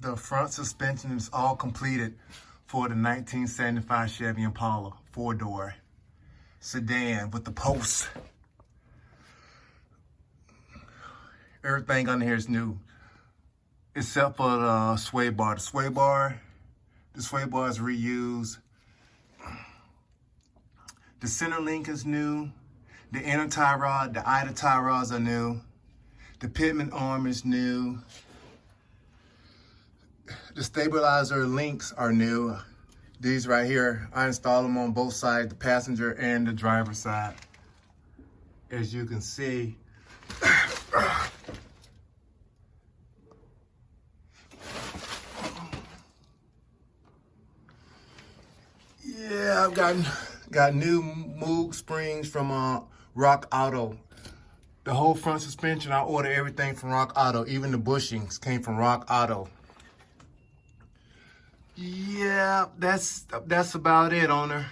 The front suspension is all completed for the 1975 Chevy Impala 4-door sedan with the posts. Everything under here is new, except for the sway bar. The sway bar is reused. The center link is new. The inner tie rod, the outer tie rods are new. The pitman arm is new. The stabilizer links are new. These right here, I installed them on both sides, the passenger and the driver's side. As you can see, yeah, I've got new Moog springs from Rock Auto. The whole front suspension, I ordered everything from Rock Auto. Even the bushings came from Rock Auto. Yeah, that's about it, owner.